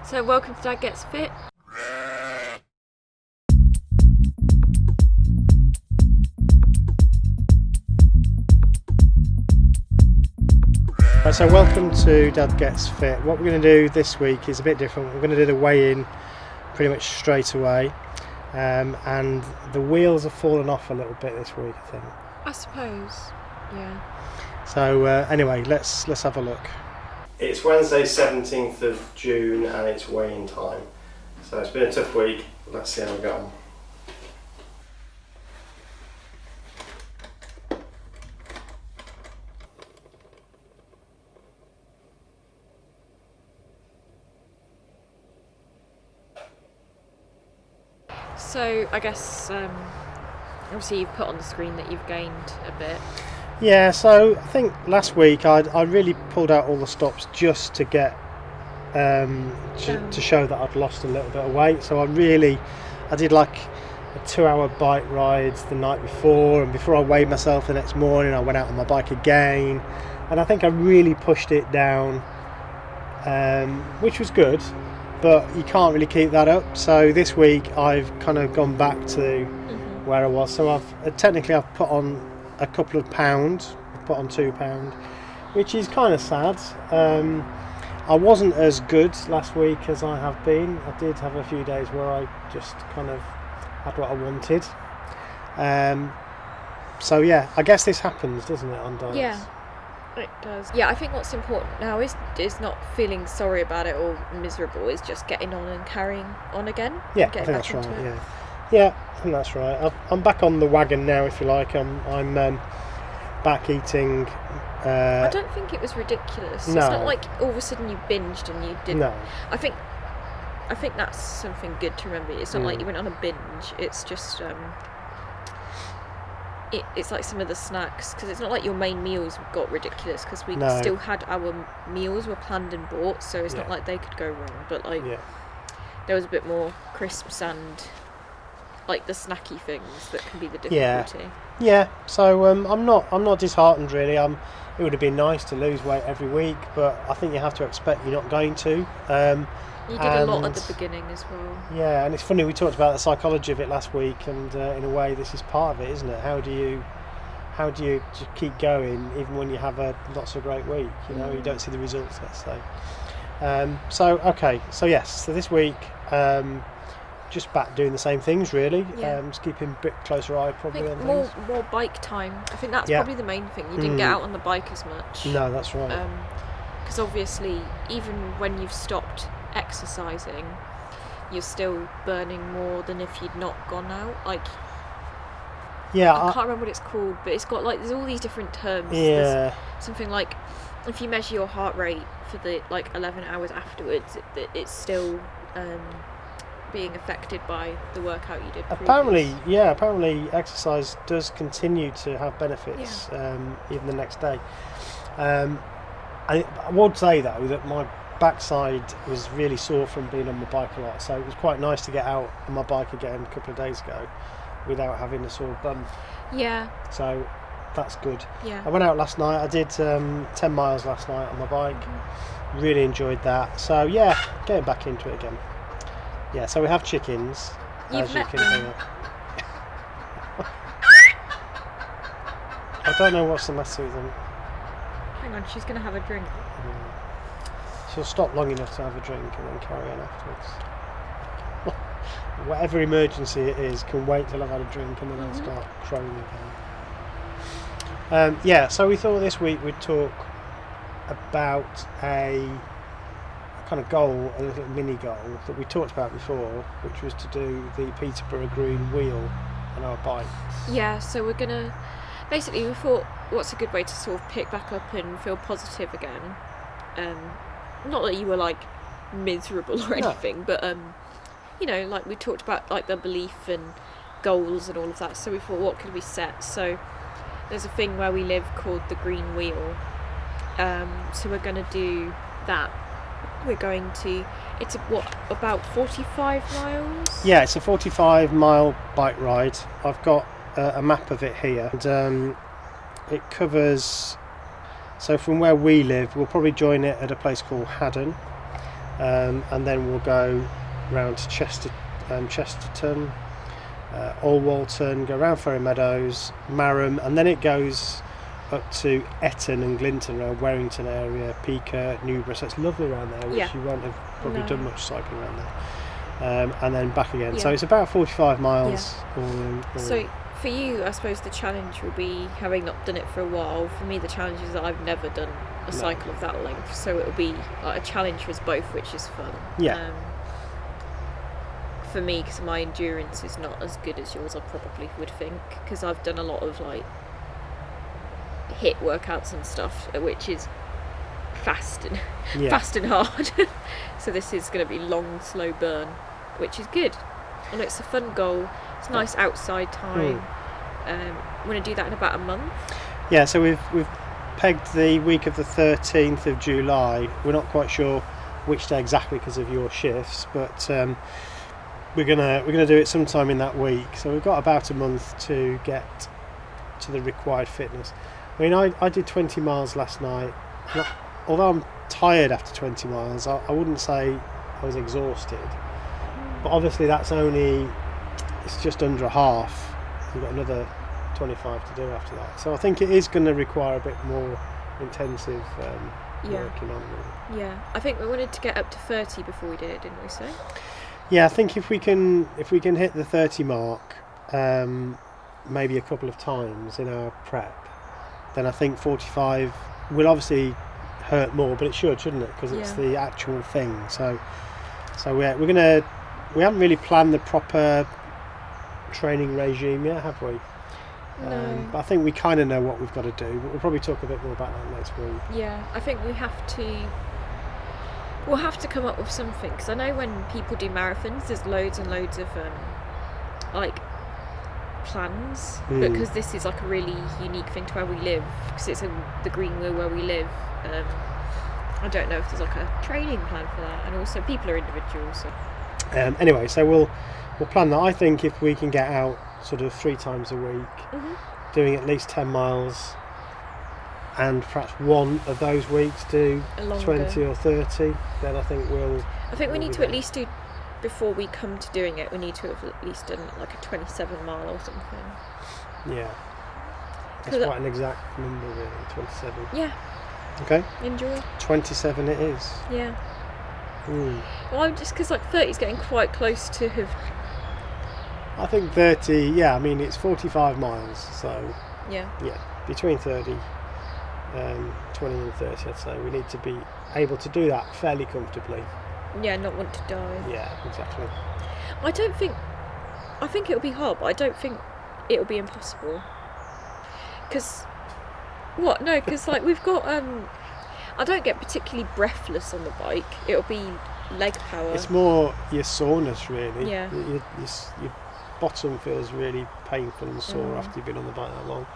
So welcome to Dad Gets Fit. So welcome to Dad Gets Fit. What we're going to do this week is a bit different. We're going to do the weigh-in pretty much straight away, and the wheels have fallen off a little bit this week, I think. I suppose, yeah. So anyway, let's have a look. It's Wednesday 17th of June and it's weigh-in time. So it's been a tough week. Let's see how we go on. So I guess obviously you've put on the screen that you've gained a bit. Yeah, so I think last week I really pulled out all the stops just to get to show that I'd lost a little bit of weight. So I did like a 2-hour bike ride the night before, and before I weighed myself the next morning I went out on my bike again, and I think I really pushed it down, which was good, but you can't really keep that up. So this week I've kind of gone back to where I was. So I've put on a couple of pounds. I've put on 2 pounds, which is kind of sad. I wasn't as good last week as I have been. I did have a few days where I just kind of had what I wanted. So yeah, I guess this happens, doesn't it, on diets? Yeah, it does. Yeah, I think what's important now is not feeling sorry about it or miserable. Is just getting on and carrying on again. Yeah, I think that's right. Yeah, I think that's right. I'm back on the wagon now, if you like. I'm back eating. I don't think it was ridiculous. No. It's not like all of a sudden you binged and you didn't. No. I think that's something good to remember. It's not like you went on a binge. It's just it's like some of the snacks, because it's not like your main meals got ridiculous, because we still had our meals were planned and bought, so it's not like they could go wrong. But there was a bit more crisps and like the snacky things that can be the difficulty. Yeah. So I'm not disheartened really. It would have been nice to lose weight every week, but I think you have to expect you're not going to. You did a lot at the beginning as well. Yeah, and it's funny, we talked about the psychology of it last week, and in a way this is part of it, isn't it? How do you just keep going even when you have a not so great week? You know, you don't see the results, let's say. So this week just back doing the same things really. Just keeping a bit closer eye probably on things. More bike time. I think that's probably the main thing. You didn't get out on the bike as much. No, that's right. Because obviously even when you've stopped exercising, you're still burning more than if you'd not gone out. Like, I can't remember what it's called, but it's got like, there's all these different terms. There's something like, if you measure your heart rate for the like 11 hours afterwards, it's still being affected by the workout you did previously. Apparently exercise does continue to have benefits even the next day. I would say though that my backside was really sore from being on my bike a lot, so it was quite nice to get out on my bike again a couple of days ago without having a sore bum. Yeah. So that's good. Yeah. I went out last night. I did 10 miles last night on my bike. Really enjoyed that. So yeah, getting back into it again. Yeah, so we have chickens. You've met them. I don't know what's the matter with them. Hang on, she's going to have a drink. She'll stop long enough to have a drink and then carry on afterwards. Whatever emergency it is, can wait till I've had a drink and then I'll start crowing again. So we thought this week we'd talk about a kind of goal, a little mini goal that we talked about before, which was to do the Peterborough Green Wheel on our bikes. Yeah, so we're gonna basically, we thought, what's a good way to sort of pick back up and feel positive again? Not that you were like miserable or anything, but you know, like we talked about like the belief and goals and all of that. So we thought, what could we set? So there's a thing where we live called the Green Wheel. So we're gonna do that. We're going to, it's about 45 miles? Yeah, it's a 45-mile bike ride. I've got a map of it here, and it covers, so from where we live, we'll probably join it at a place called Haddon, and then we'll go round to Chesterton, Alwalton, go round Ferry Meadows, Marham, and then it goes up to Etton and Glinton, around Warrington area, Peaker, Newborough. So it's lovely around there, which you won't have probably done much cycling around there. And then back again. So it's about 45 miles. So for you, I suppose the challenge will be, having not done it for a while, for me the challenge is that I've never done a cycle of that length, so it'll be like a challenge for us both, which is fun. For me, because my endurance is not as good as yours, I probably would think, because I've done a lot of like HIIT workouts and stuff, which is fast and hard. So this is going to be long, slow burn, which is good, and it's a fun goal. It's nice outside time. I'm going to do that in about a month. Yeah, so we've pegged the week of the 13th of July. We're not quite sure which day exactly because of your shifts, but we're gonna do it sometime in that week. So we've got about a month to get to the required fitness. I mean, I did 20 miles last night. Although I'm tired after 20 miles, I wouldn't say I was exhausted. But obviously it's just under a half. You've got another 25 to do after that. So I think it is going to require a bit more intensive working on it. Yeah, I think we wanted to get up to 30 before we did it, didn't we say? Yeah, I think if we can hit the 30 mark, maybe a couple of times in our prep, then I think 45 will obviously hurt more, but it shouldn't it? Because it's the actual thing. So we haven't really planned the proper training regime yet, have we? No. But I think we kind of know what we've got to do, but we'll probably talk a bit more about that next week. Yeah, I think we'll have to come up with something, because I know when people do marathons there's loads and loads of like plans, but because this is like a really unique thing to where we live, because it's in the Greenwheel where we live, I don't know if there's like a training plan for that, and also people are individuals. So. Anyway, so we'll plan that. I think if we can get out sort of 3 times a week, doing at least 10 miles, and perhaps one of those weeks do 20 or 30, then I think we need to at least do, before we come to doing it, we need to have at least done like a 27 mile or something. Yeah. That's quite an exact number, really, 27. Yeah. Okay. Enjoy. 27 it is. Yeah. Well, just because like 30 is getting quite close to have. I think 30. Yeah, I mean it's 45 miles, so yeah, between 30, 20 and 30, I'd say we need to be able to do that fairly comfortably. Yeah, not want to die. Yeah, exactly. I think it'll be hard, but I don't think it'll be impossible. Because like we've got I don't get particularly breathless on the bike. It'll be leg power. It's more your soreness, really. Yeah. Your bottom feels really painful and sore after you've been on the bike that long.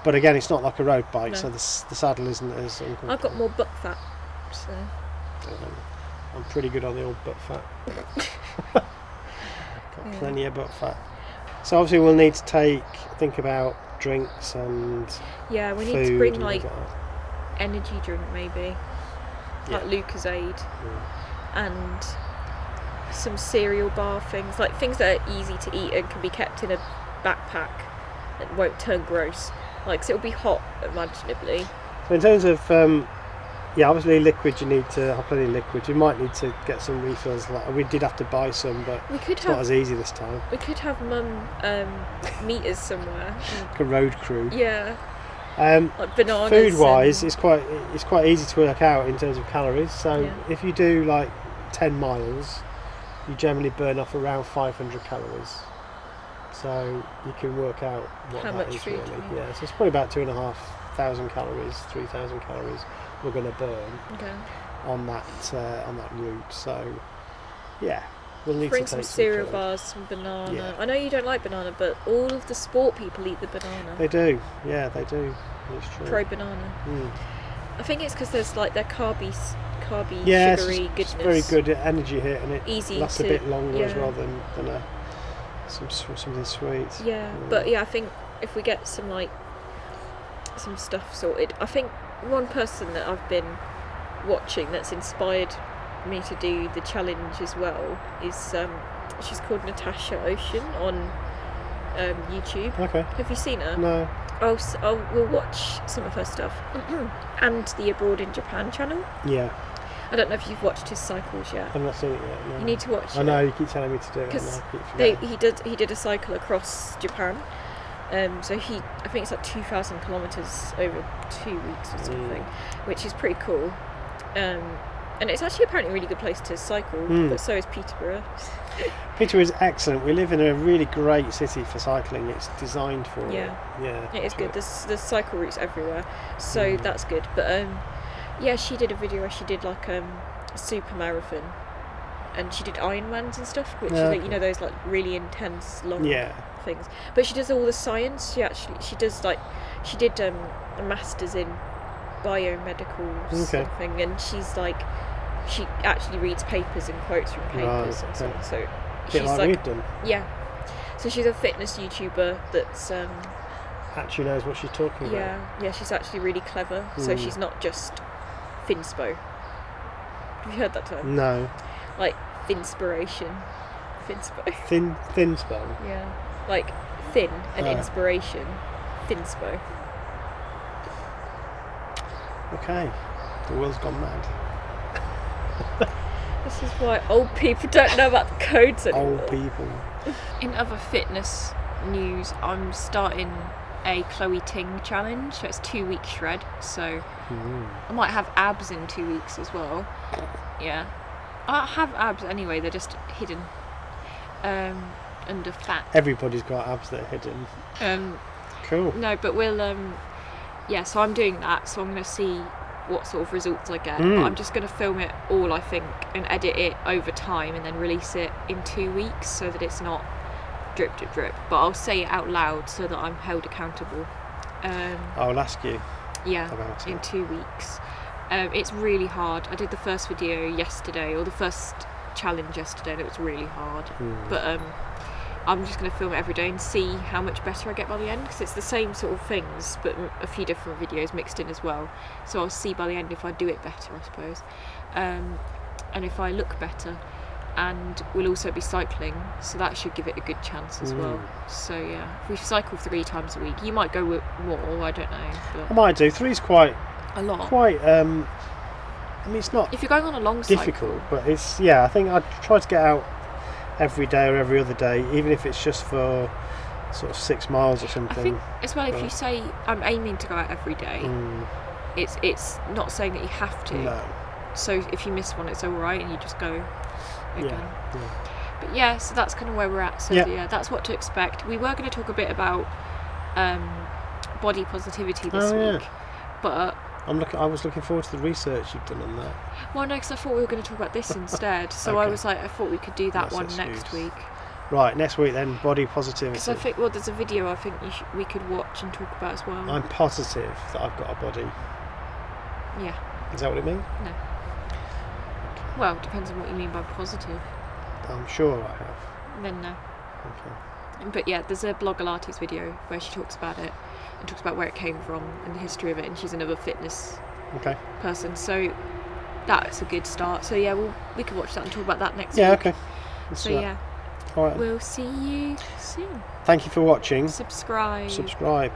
But again, it's not like a road bike, so the saddle isn't as uncomfortable. I've got more butt fat, so. I'm pretty good on the old butt fat. Got plenty of butt fat. So obviously we'll need to think about drinks and we need to bring like energy drink maybe, like Lucozade, and some cereal bar things, like things that are easy to eat and can be kept in a backpack and won't turn gross, like, so it'll be hot imaginably. So in terms of obviously liquid, you need to have plenty of liquid. You might need to get some refills. Like we did have to buy some, but it's not as easy this time. We could have Mum meet us somewhere. Like a road crew. Yeah. Like bananas. Food wise, it's quite easy to work out in terms of calories. So if you do like 10 miles, you generally burn off around 500 calories. So you can work out what how that much is food really. Yeah, so it's probably about 2,500 calories, 3,000 calories we're going to burn on that route. So yeah, we'll need to take some cereal bars, some banana. Yeah. I know you don't like banana, but all of the sport people eat the banana. They do. Yeah, they do. It's true. Pro banana. I think it's because there's like their carby sugary goodness. It's very good energy hit, and it lasts a bit longer as well than something sweet. Yeah, but I think if we get some stuff sorted, I think one person that I've been watching that's inspired me to do the challenge as well is she's called Natasha Ocean on YouTube. Okay. Have you seen her? No. We'll watch some of her stuff and the Abroad in Japan channel. Yeah. I don't know if you've watched his cycles yet. I've not seen it yet. No. You need to watch it. I know, you keep telling me to do it. Because Because he did a cycle across Japan. So I think it's like 2,000 kilometers over 2 weeks or something, which is pretty cool. And it's actually apparently a really good place to cycle, but so is Peterborough. Peterborough is excellent. We live in a really great city for cycling. It's designed for it. Yeah. It is good. There's cycle routes everywhere, so that's good. But yeah, she did a video where she did like a super marathon, and she did Ironmans and stuff, which is like, you know, those like really intense long things. But she does all the science. She did a master's in biomedical something, and she actually reads papers and quotes from papers and so on. So she's like we've done. Yeah. So she's a fitness YouTuber that's actually knows what she's talking about. Yeah, she's actually really clever. So she's not just Finspo. Have you heard that term? No. Like Finspiration. Finspo. Thinspo. Yeah. Like thin and inspiration. Finspo. Okay. The world's gone mad. This is why old people don't know about the codes anymore. Old people. In other fitness news, I'm starting a Chloe Ting challenge. So it's 2 week shred. So I might have abs in 2 weeks as well. Yeah. I have abs anyway, they're just hidden under fat. Everybody's got abs that are hidden. Cool. No, but we'll so I'm doing that, so I'm going to see what sort of results I get. But I'm just going to film it all, I think, and edit it over time and then release it in 2 weeks so that it's not drip drip drip, but I'll say it out loud so that I'm held accountable. I'll ask you about it in 2 weeks. It's really hard. I did the first video yesterday, or the first challenge yesterday, and it was really hard. But I'm just going to film it every day and see how much better I get by the end, because it's the same sort of things but a few different videos mixed in as well. So I'll see by the end if I do it better, I suppose, and if I look better. And we'll also be cycling, so that should give it a good chance as well. So yeah, if we cycle 3 times a week, you might go with more, I don't know. But I might do. 3's quite a lot. Quite. I mean, it's not. If you're going on a long difficult, cycle, but it's I think I'd try to get out every day or every other day, even if it's just for sort of 6 miles or something. I think as well, if you say I'm aiming to go out every day, it's not saying that you have to. No. So if you miss one, it's all right, and you just go again. Yeah. But yeah, so that's kind of where we're at. So yeah, that's what to expect. We were going to talk a bit about body positivity this week, but I was looking forward to the research you've done on that. Well, no, because I thought we were going to talk about this instead. So I was like, I thought we could do that one next week. Right, next week then, body positivity. Because I think, there's a video I think we could watch and talk about as well. I'm positive that I've got a body. Yeah. Is that what it means? No. Well, it depends on what you mean by positive. I'm sure I have. Then no. Okay. But yeah, there's a Blogilates video where she talks about it and talks about where it came from and the history of it, and she's another fitness person. So that's a good start. So yeah, we could watch that and talk about that next week. Yeah, okay. So yeah. All right. We'll see you soon. Thank you for watching. Subscribe.